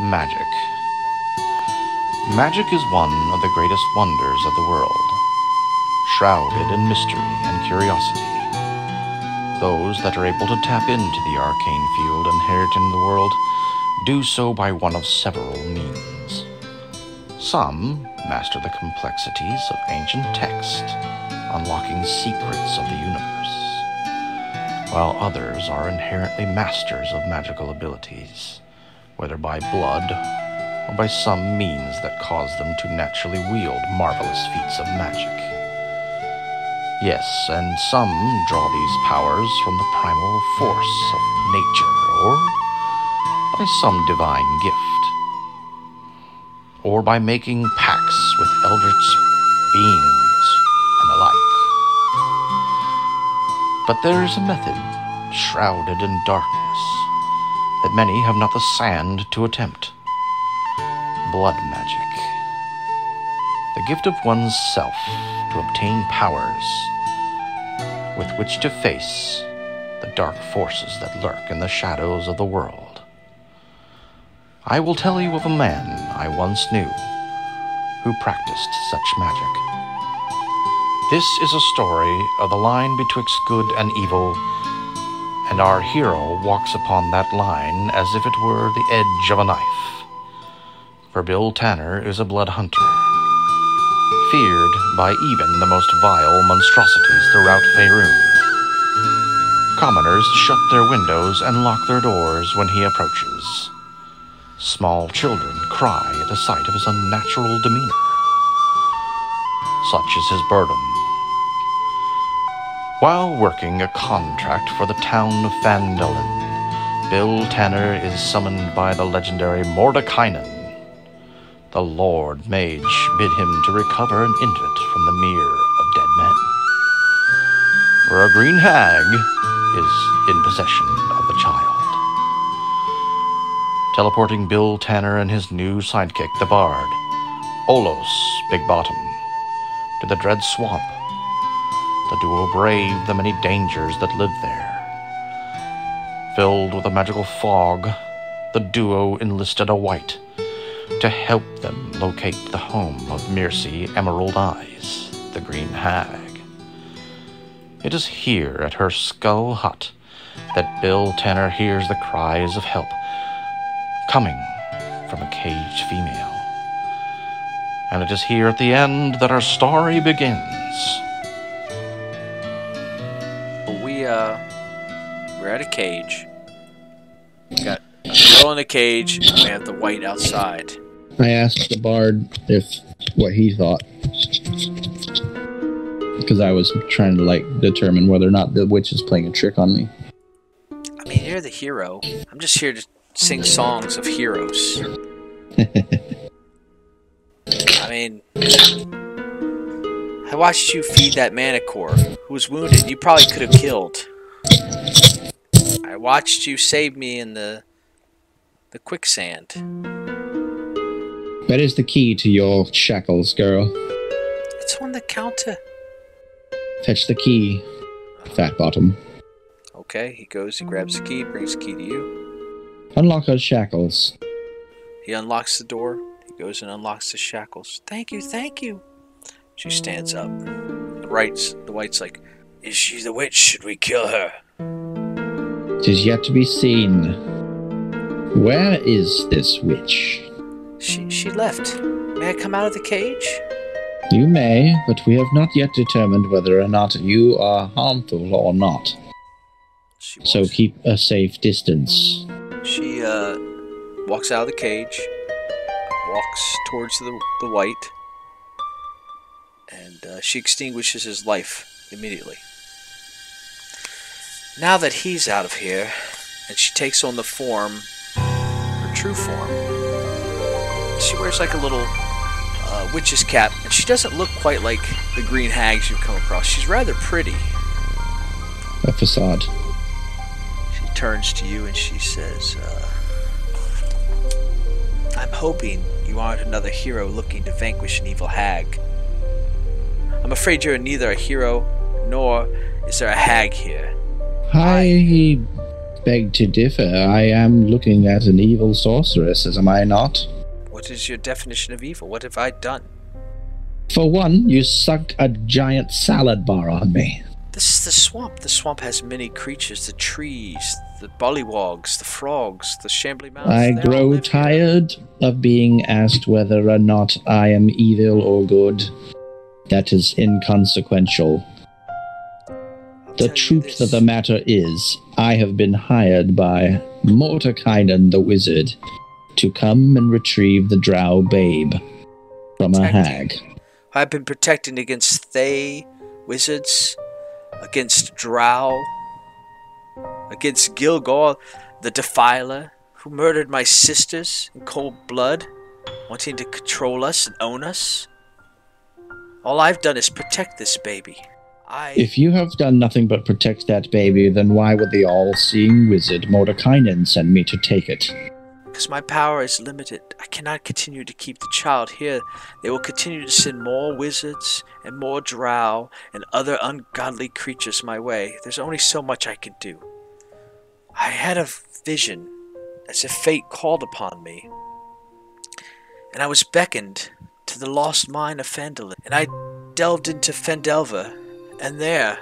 Magic. Magic is one of the greatest wonders of the world, shrouded in mystery and curiosity. Those that are able to tap into the arcane field inherent in the world do so by one of several means. Some master the complexities of ancient text, unlocking secrets of the universe, while others are inherently masters of magical abilities, whether by blood or by some means that cause them to naturally wield marvelous feats of magic. Yes, and some draw these powers from the primal force of nature, or by some divine gift, or by making pacts with eldritch beings and the like. But there is a method shrouded in darkness that many have not the sand to attempt. Blood magic. The gift of one's self to obtain powers with which to face the dark forces that lurk in the shadows of the world. I will tell you of a man I once knew who practiced such magic. This is a story of the line betwixt good and evil, and our hero walks upon that line as if it were the edge of a knife. For Bill Tanner is a blood hunter, feared by even the most vile monstrosities throughout Faerun. Commoners shut their windows and lock their doors when he approaches. Small children cry at the sight of his unnatural demeanor. Such is his burden. While working a contract for the town of Phandalin, Bill Tanner is summoned by the legendary Mordekainen. The Lord Mage bid him to recover an infant from the Mere of Deadmen, for a Green Hag is in possession of the child. Teleporting Bill Tanner and his new sidekick, the Bard, Olos Big Bottom, to the Dread Swamp, the duo braved the many dangers that lived there. Filled with a magical fog, the duo enlisted a wight to help them locate the home of Mercy Emerald Eyes, the Green Hag. It is here at her skull hut that Bill Tanner hears the cries of help coming from a caged female. And it is here at the end that our story begins. We're at a cage. We got a girl in a cage, and we have the white outside. I asked the bard what he thought, because I was trying to determine whether or not the witch is playing a trick on me. I mean, you're the hero. I'm just here to sing songs of heroes. I mean, I watched you feed that manicore who was wounded. You probably could have killed. I watched you save me in the quicksand. That is the key to your shackles, girl. It's on the counter. Fetch the key, Fat Bottom. Okay, he goes, he grabs the key, brings the key to you. Unlock her shackles. He unlocks the door. He goes and unlocks the shackles. Thank you, thank you. She stands up. The white's like, is she the witch? Should we kill her? 'Tis yet to be seen. Where is this witch? She left. May I come out of the cage? You may, but we have not yet determined whether or not you are harmful or not. So keep a safe distance. She walks out of the cage, walks towards the white, and she extinguishes his life immediately. Now that he's out of here, and she takes on the form, her true form, she wears like a little witch's cap, and she doesn't look quite like the Green Hags you've come across. She's rather pretty. A facade. She turns to you and she says, I'm hoping you aren't another hero looking to vanquish an evil hag. I'm afraid you're neither a hero, nor is there a hag here. I beg to differ. I am looking at an evil sorceress, am I not? What is your definition of evil? What have I done? For one, you sucked a giant salad bar on me. This is the swamp. The swamp has many creatures. The trees, the bollywogs, the frogs, the shambly mounds. I grow tired of being asked whether or not I am evil or good. That is inconsequential. The truth of the matter is, I have been hired by Mordekainen the wizard to come and retrieve the drow babe from a hag. I've been protecting against Thay, wizards, against drow, against Gilgor, the defiler, who murdered my sisters in cold blood, wanting to control us and own us. All I've done is protect this baby. If you have done nothing but protect that baby, then why would the all-seeing wizard Mordekainen send me to take it? Because my power is limited. I cannot continue to keep the child here. They will continue to send more wizards and more drow and other ungodly creatures my way. There's only so much I can do. I had a vision, as if fate called upon me, and I was beckoned to the lost mine of Phandalin, and I delved into Phandelver, and there,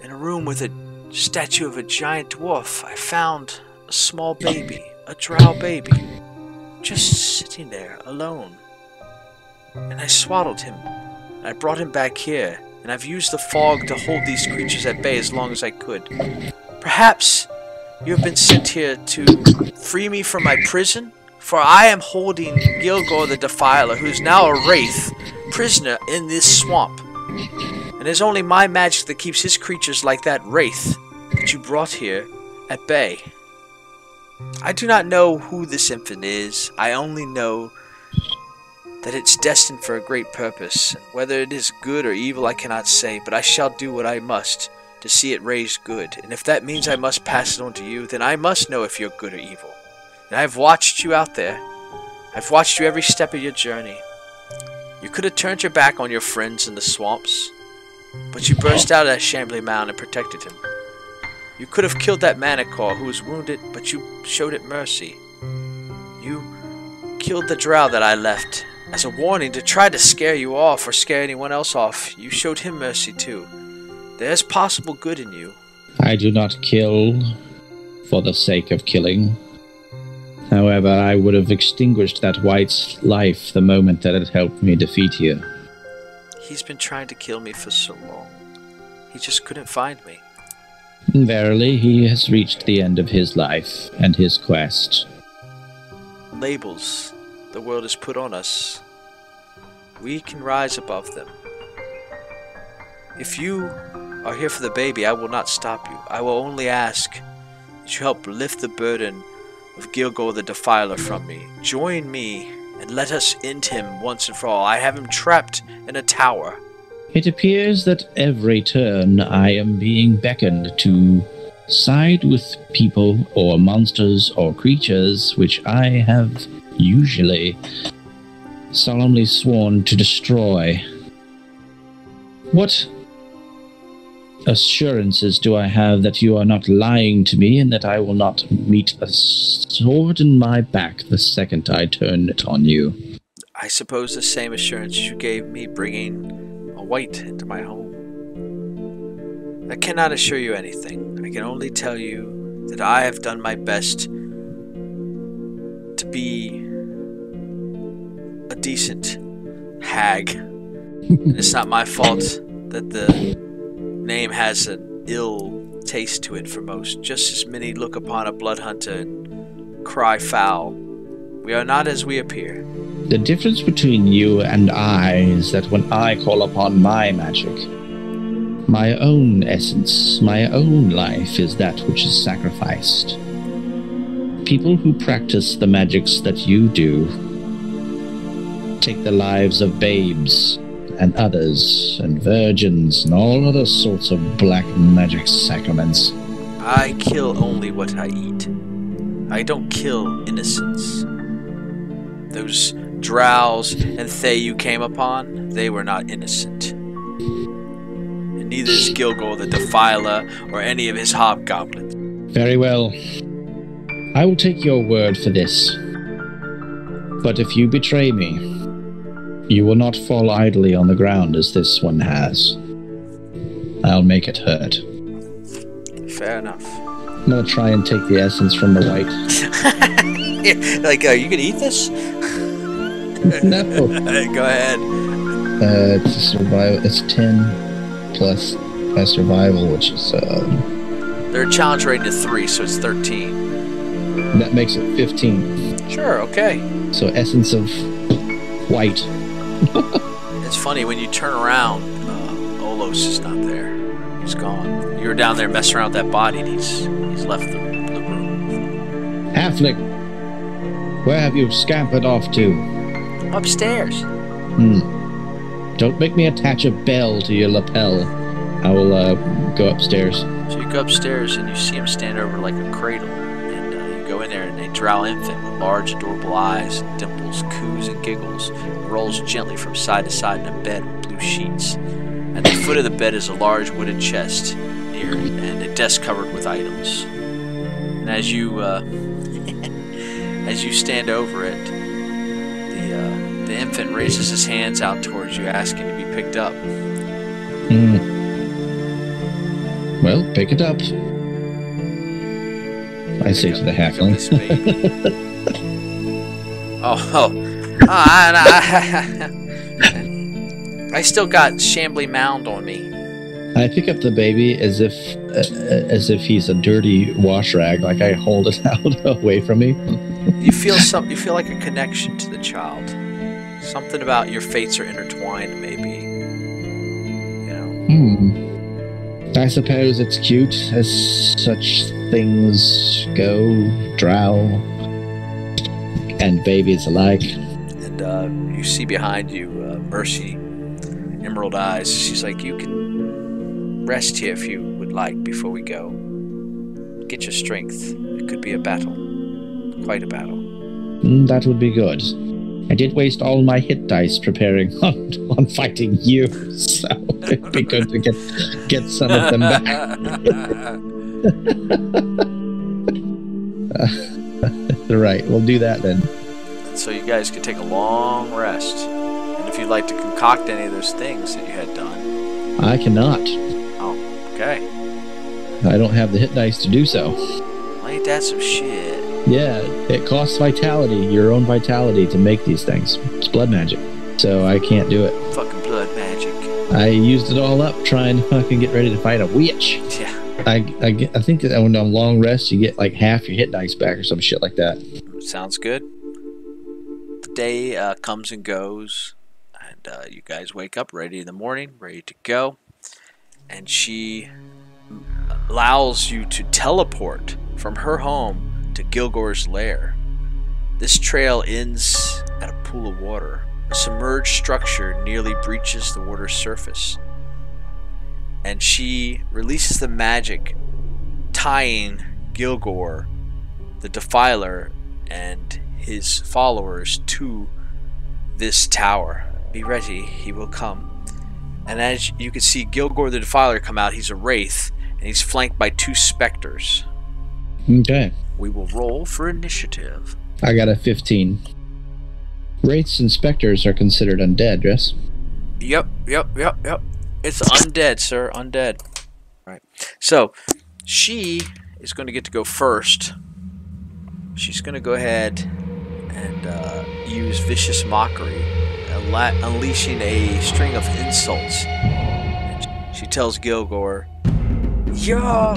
in a room with a statue of a giant dwarf, I found a small baby, a drow baby, just sitting there, alone. And I swaddled him, and I brought him back here, and I've used the fog to hold these creatures at bay as long as I could. Perhaps you have been sent here to free me from my prison? For I am holding Gilgor the Defiler, who is now a wraith, prisoner in this swamp. And it is only my magic that keeps his creatures like that wraith that you brought here at bay. I do not know who this infant is. I only know that it's destined for a great purpose. And whether it is good or evil I cannot say, but I shall do what I must to see it raised good. And if that means I must pass it on to you, then I must know if you're good or evil. And I've watched you out there. I've watched you every step of your journey. You could have turned your back on your friends in the swamps, but you burst out of that shambly mound and protected him. You could have killed that Manticore who was wounded, but you showed it mercy. You killed the drow that I left as a warning to try to scare you off or scare anyone else off. You showed him mercy too. There's possible good in you. I do not kill for the sake of killing. However, I would have extinguished that white's life the moment that it helped me defeat you. He's been trying to kill me for so long. He just couldn't find me. Verily, he has reached the end of his life and his quest. Labels the world has put on us. We can rise above them. If you are here for the baby, I will not stop you. I will only ask that you help lift the burden of Gilgor the Defiler from me. Join me and let us end him once and for all. I have him trapped in a tower. It appears that every turn I am being beckoned to side with people or monsters or creatures which I have usually solemnly sworn to destroy. What assurances do I have that you are not lying to me and that I will not meet a sword in my back the second I turn it on you? I suppose the same assurance you gave me bringing a white into my home. I cannot assure you anything. I can only tell you that I have done my best to be a decent hag. And it's not my fault that the name has an ill taste to it for most. Just as many look upon a blood hunter and cry foul. We are not as we appear. The difference between you and I is that when I call upon my magic, my own essence, my own life is that which is sacrificed. People who practice the magics that you do take the lives of babes and others and virgins and all other sorts of black magic sacraments. I kill only what I eat. I don't kill innocents. Those drows and Thay you came upon, they were not innocent. And neither is Gilgor the Defiler or any of his hobgoblins. Very well. I will take your word for this. But if you betray me, you will not fall idly on the ground as this one has. I'll make it hurt. Fair enough. I'm gonna try and take the essence from the white. Like, are you gonna eat this? No. Go ahead. It's a survival. It's 10 plus my survival, which is Their challenge rating is 3, so it's 13. that makes it 15. Sure, okay. So essence of white. It's funny, when you turn around, Olos is not there. He's gone. You were down there messing around with that body, and he's left the room. Halfling, where have you scampered off to? Upstairs. Don't make me attach a bell to your lapel. I will go upstairs. So you go upstairs and you see him stand over like a cradle. And you go in there and a drow infant with large adorable eyes and dimples coos and giggles, rolls gently from side to side in a bed with blue sheets. At the foot of the bed is a large wooden chest near and a desk covered with items. And as you as you stand over it, the infant raises his hands out towards you, asking to be picked up. Well, pick it up. I say to the halfling. I still got Shambly Mound on me. I pick up the baby as if he's a dirty wash rag, like I hold it out away from me. You feel like a connection to the child. Something about your fates are intertwined, maybe. You know. I suppose it's cute, as such things go, drow and babies alike. And you see behind you Mercy, Emerald Eyes. She's like, you can rest here if you would like before we go. Get your strength. It could be a battle. Quite a battle. That would be good. I did waste all my hit dice preparing on fighting you, so it'd be good to get some of them back. Right, we'll do that then. So you guys can take a long rest. And if you'd like to concoct any of those things that you had done. I cannot. Oh, okay. I don't have the hit dice to do so. Well, ain't that some shit? Yeah, it costs vitality, your own vitality, to make these things. It's blood magic, so I can't do it. Fucking blood magic. I used it all up trying to fucking get ready to fight a witch. Yeah. I think that when on long rest, you get like half your hit dice back or some shit like that. Sounds good. The day comes and goes, and you guys wake up ready in the morning, ready to go. And she allows you to teleport from her home to Gilgor's lair. This trail ends at a pool of water. A submerged structure nearly breaches the water's surface. And she releases the magic tying Gilgor, the Defiler, and his followers to this tower. Be ready, he will come. And as you can see Gilgor the Defiler come out, he's a wraith, and he's flanked by 2 specters. Okay. We will roll for initiative. I got a 15. Wraiths and specters are considered undead, yes? Yep. It's undead, sir. Undead. Right. So, she is going to get to go first. She's going to go ahead and use Vicious Mockery, unleashing a string of insults. And she tells Gilgor, "You're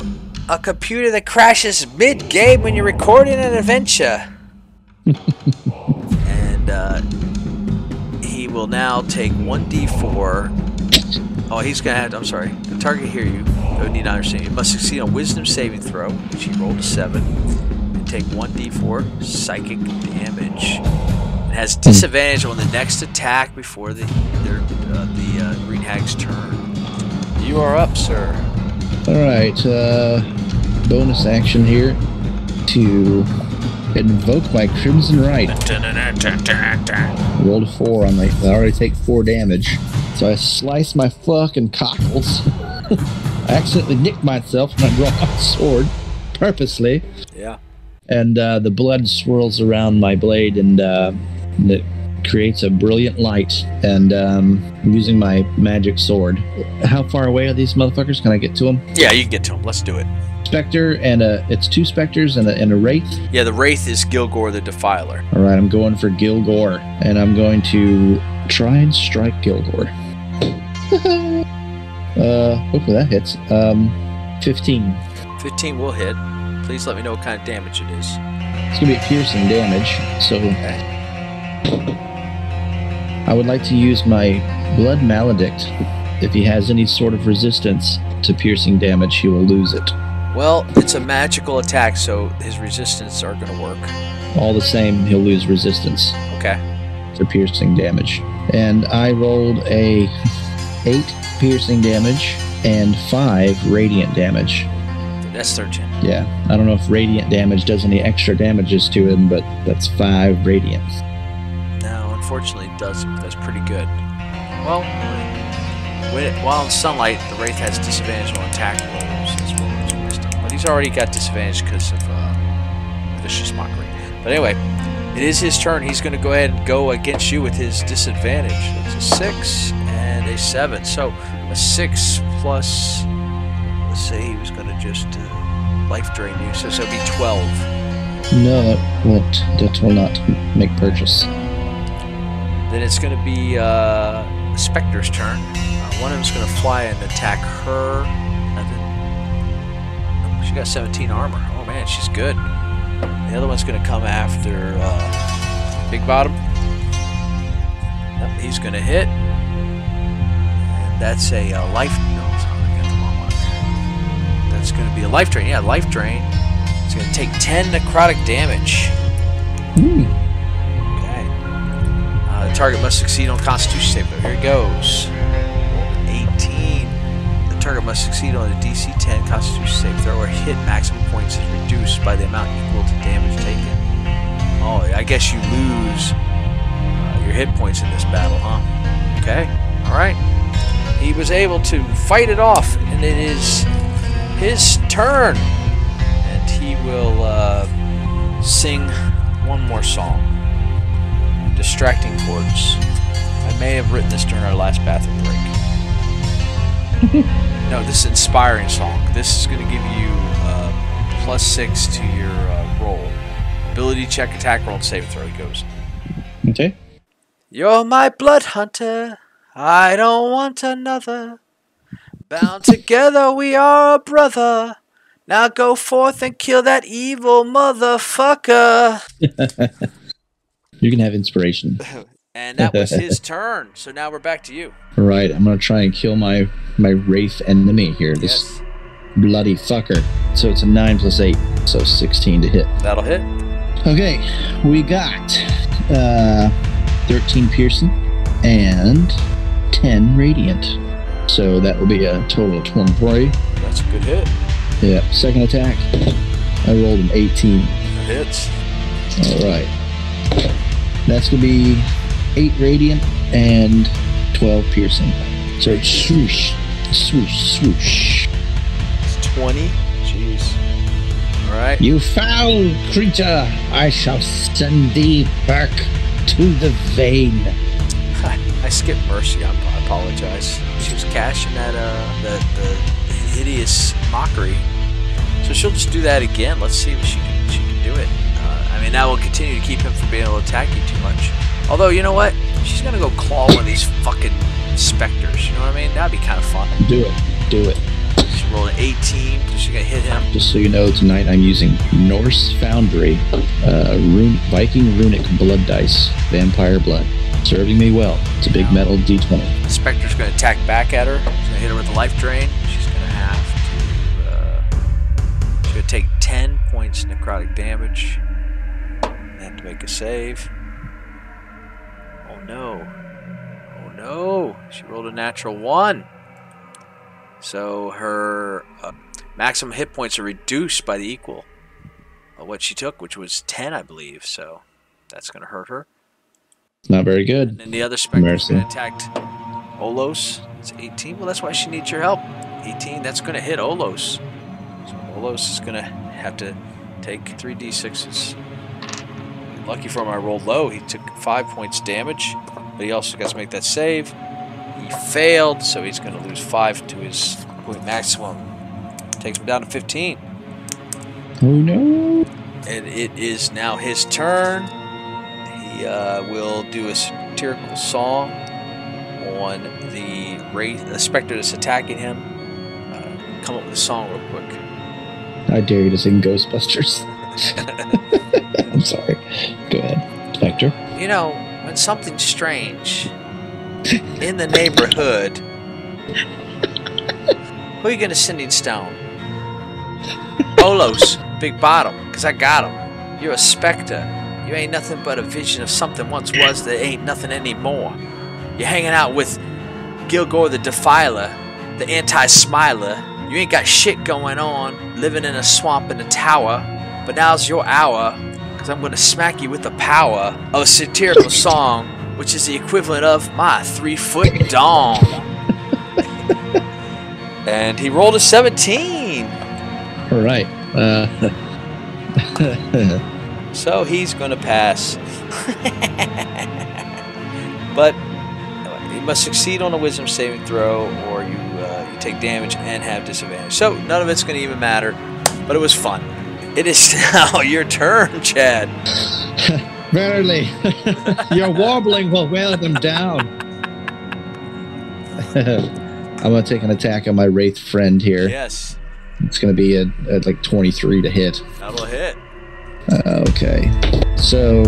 a computer that crashes mid-game when you're recording an adventure." And he will now take 1d4. Oh, he's going to have to, I'm sorry. The target hear you. Though need not understand. You must succeed on Wisdom saving throw, which he rolled a 7. And take 1d4 psychic damage. It has disadvantage on the next attack before the Green Hag's turn. You are up, sir. Alright, bonus action here to invoke my Crimson Right. Rolled a 4 on my, I already take 4 damage. So I slice my fucking cockles. I accidentally nicked myself and I draw my sword. purposely. Yeah. And the blood swirls around my blade, and it creates a brilliant light. And using my magic sword. How far away are these motherfuckers? Can I get to them? Yeah, you can get to them. Let's do it. Spectre, and it's 2 specters and a wraith. Yeah, the wraith is Gilgore the Defiler. All right, I'm going for Gilgore, and I'm going to try and strike Gilgore. Hopefully that hits. 15. 15 will hit. Please let me know what kind of damage it is. It's gonna be a piercing damage. So I would like to use my Blood Maledict. If he has any sort of resistance to piercing damage, he will lose it. Well, it's a magical attack, so his resistance are going to work. All the same, he'll lose resistance. Okay. To piercing damage. And I rolled a 8 piercing damage and 5 radiant damage. That's 13. Yeah. I don't know if radiant damage does any extra damages to him, but that's 5 radiant. No, unfortunately it doesn't. That's pretty good. Well, while in sunlight, the Wraith has disadvantage on attack rolls as well as wisdom. But he's already got disadvantage because of vicious mockery. But anyway, it is his turn. He's going to go ahead and go against you with his disadvantage. It's a 6 and a 7. So a 6 plus, let's say he was going to just life drain you. So it'll be 12. No, that won't. That will not make purchase. Then it's going to be Spectre's turn. One of them's going to fly and attack her. She got 17 armor. Oh man, she's good. The other one's going to come after Big Bottom. Yep, he's going to hit. And that's a life. No, sorry, I got the wrong one. That's going to be a life drain. Yeah, life drain. It's going to take 10 necrotic damage. Okay. The target must succeed on Constitution save. Here it goes. 18. The target must succeed on a DC 10 Constitution save throw or hit. Maximum points is reduced by the amount equal to damage taken. Oh, I guess you lose your hit points in this battle, huh? Okay. Alright. He was able to fight it off, and it is his turn. And he will sing one more song. Distracting Chords. I may have written this during our last bathroom break. No, this is an inspiring song. This is going to give you +6 to your roll. Ability check, attack roll, and save throw. He goes. Okay. You're my blood hunter. I don't want another. Bound together we are a brother. Now go forth and kill that evil motherfucker. You can have inspiration. And that was his turn. So now we're back to you. All right, I'm going to try and kill my wraith enemy here. This bloody fucker. So it's a 9 plus 8, so 16 to hit. That'll hit. Okay, we got 13 piercing and 10 radiant. So that will be a total of 23. That's a good hit. Yeah, second attack. I rolled an 18. That hits. All right. That's going to be 8 radiant and 12 piercing. So it's swoosh, swoosh, swoosh. It's 20. Jeez. All right. You foul creature, I shall send thee back to the vein. I skipped Mercy. I apologize. She was cashing that the hideous mockery. So she'll just do that again. Let's see if she can do it. I mean, that will continue to keep him from being able to attack you too much. Although, you know what? She's gonna go claw one of these fucking specters. You know what I mean? That'd be kind of fun. Do it. Do it. She rolled an 18. So she's gonna hit him. Just so you know, tonight I'm using Norse Foundry, Viking Runic Blood Dice, Vampire Blood. Serving me well. It's a big metal D20. The specter's gonna attack back at her. She's gonna hit her with a life drain. She's gonna have to. She's gonna take 10 points necrotic damage. Have to make a save. Oh no. Oh no. She rolled a natural 1. So her maximum hit points are reduced by the equal of what she took, which was 10, I believe. So that's going to hurt her. Not very good. And then the other spectre attacked Olos. It's 18. Well, that's why she needs your help. 18. That's going to hit Olos. So Olos is going to have to take 3d6s. Lucky for him, I rolled low. He took 5 points damage, but he also got to make that save. He failed, so he's going to lose 5 to his point maximum. Takes him down to 15. Oh no! And it is now his turn. He will do a satirical song on the specter that's attacking him. Come up with a song real quick. I dare you to sing Ghostbusters. I'm sorry. Go ahead, Spectre. You know, when something's strange in the neighborhood, who are you going to send in stone? Bolos, Big Bottom, because I got him. You're a specter. You ain't nothing but a vision of something once was that ain't nothing anymore. You're hanging out with Gilgore the Defiler, the anti-smiler. You ain't got shit going on, living in a swamp in a tower. But now's your hour, because I'm going to smack you with the power of a satirical song, which is the equivalent of my 3-foot dong. And he rolled a 17. All right. So he's going to pass. But he must succeed on a wisdom saving throw, or you take damage and have disadvantage. So none of it's going to even matter, but it was fun. It is now your turn, Chad. Verily, your warbling will wear them down. I'm going to take an attack on my Wraith friend here. Yes. It's going to be at like 23 to hit. That'll hit. Okay. So,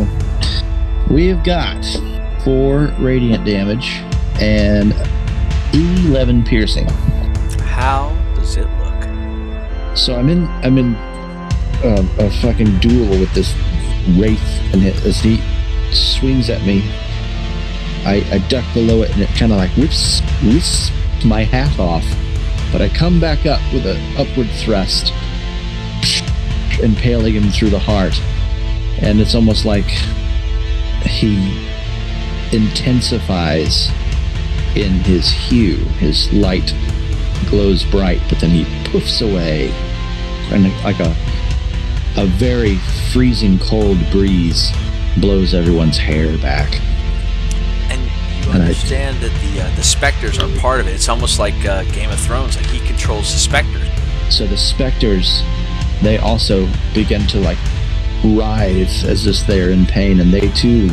we've got 4 radiant damage and 11 piercing. How does it look? So I'm in a fucking duel with this Wraith, and as he swings at me, I duck below it, and it kind of like whips my hat off. But I come back up with an upward thrust, impaling him through the heart. And it's almost like he intensifies in his hue. His light glows bright, but then he poofs away. And like a very freezing cold breeze blows everyone's hair back. And you understand that the specters are part of it. It's almost like Game of Thrones, like he controls the specters. So the specters, they also begin to like writhe as if they're in pain, and they too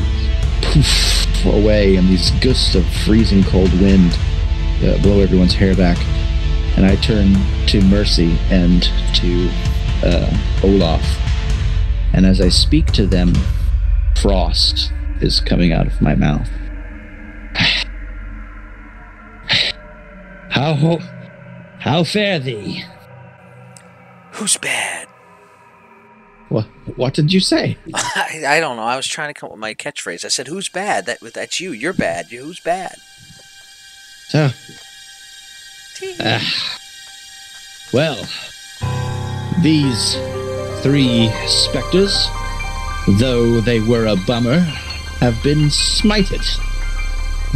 poof away in these gusts of freezing cold wind that blow everyone's hair back. And I turn to Mercy and to Olaf, and as I speak to them, frost is coming out of my mouth. How fare thee? Who's bad? What did you say? I don't know. I was trying to come up with my catchphrase. I said, "Who's bad?" That's you. You're bad. Who's bad? So, well, these 3 specters, though they were a bummer, have been smited.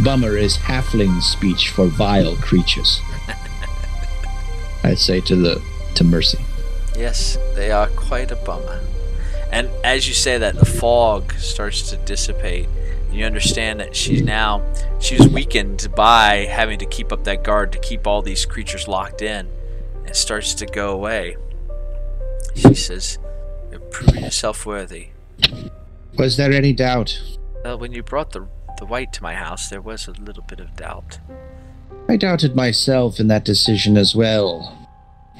Bummer is halfling speech for vile creatures. I say to Mercy. Yes, they are quite a bummer. And as you say that, the fog starts to dissipate. And you understand that she's weakened by having to keep up that guard to keep all these creatures locked in. It starts to go away. She says, "You're proving yourself worthy." Was there any doubt? Well, when you brought the white to my house, there was a little bit of doubt. I doubted myself in that decision as well.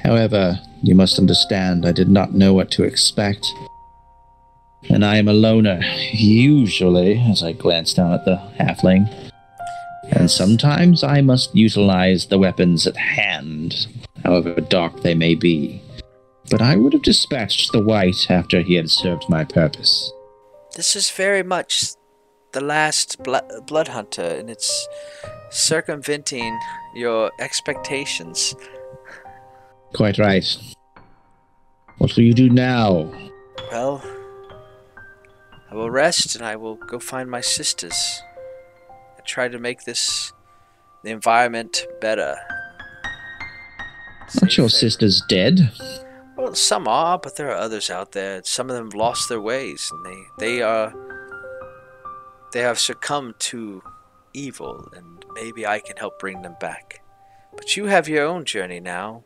However, you must understand, I did not know what to expect. And I am a loner, usually, as I glance down at the halfling. Yes. And sometimes I must utilize the weapons at hand, however dark they may be. But I would have dispatched the white after he had served my purpose. This is very much the last blood hunter, and it's circumventing your expectations. Quite right. What will you do now? Well, I will rest, and I will go find my sisters. I try to make the environment better. Aren't your sisters dead? Well, some are, but there are others out there. Some of them have lost their ways, and they have succumbed to evil, and maybe I can help bring them back. But you have your own journey now.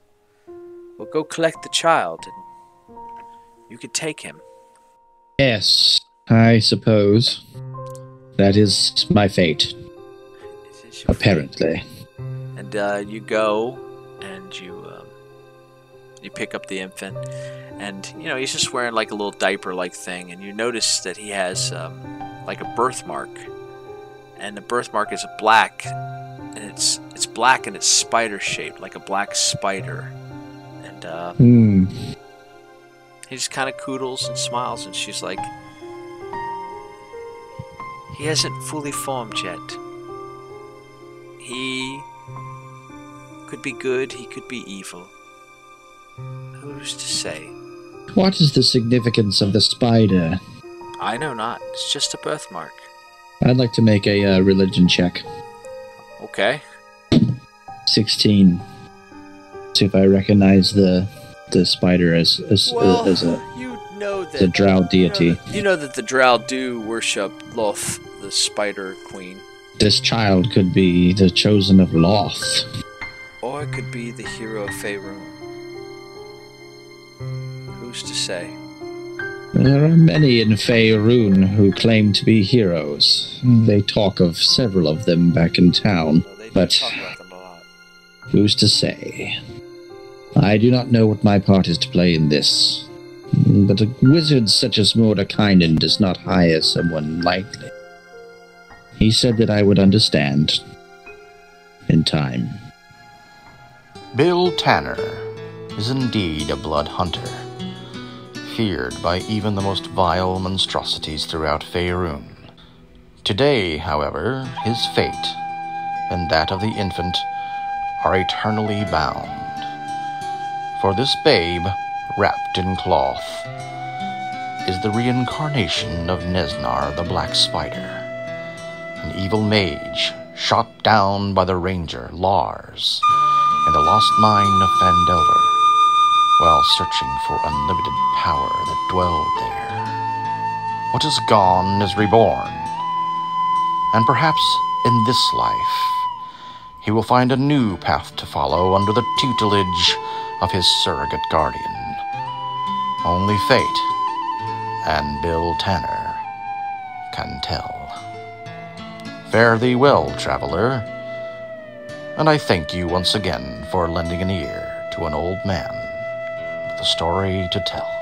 We'll go collect the child, and you can take him. Yes, I suppose. That is my fate. Apparently. And you go, and you pick up the infant, and he's just wearing like a little diaper-like thing, and you notice that he has like a birthmark, and the birthmark is black, and it's black and it's spider-shaped, like a black spider, and he just kind of coodles and smiles, and she's like, he hasn't fully formed yet. He could be good, he could be evil. Who's to say? What is the significance of the spider? I know not. It's just a birthmark. I'd like to make a religion check. Okay. 16. See if I recognize the spider as a drow deity. You know that the drow do worship Loth, the spider queen. This child could be the chosen of Loth. Or it could be the hero of Faerun. Who's to say? There are many in Faerun who claim to be heroes. They talk of several of them back in town, but talk about them a lot. Who's to say? I do not know what my part is to play in this, but a wizard such as Mordekainen does not hire someone lightly. He said that I would understand in time. Bill Tanner is indeed a blood hunter, feared by even the most vile monstrosities throughout Faerun. Today, however, his fate and that of the infant are eternally bound. For this babe, wrapped in cloth, is the reincarnation of Nesnar the Black Spider, an evil mage shot down by the ranger Lars in the lost mine of Phandelver, while searching for unlimited power that dwelled there. What is gone is reborn, and perhaps in this life he will find a new path to follow under the tutelage of his surrogate guardian. Only fate and Bill Tanner can tell. Fare thee well, traveler, and I thank you once again for lending an ear to an old man with a story to tell.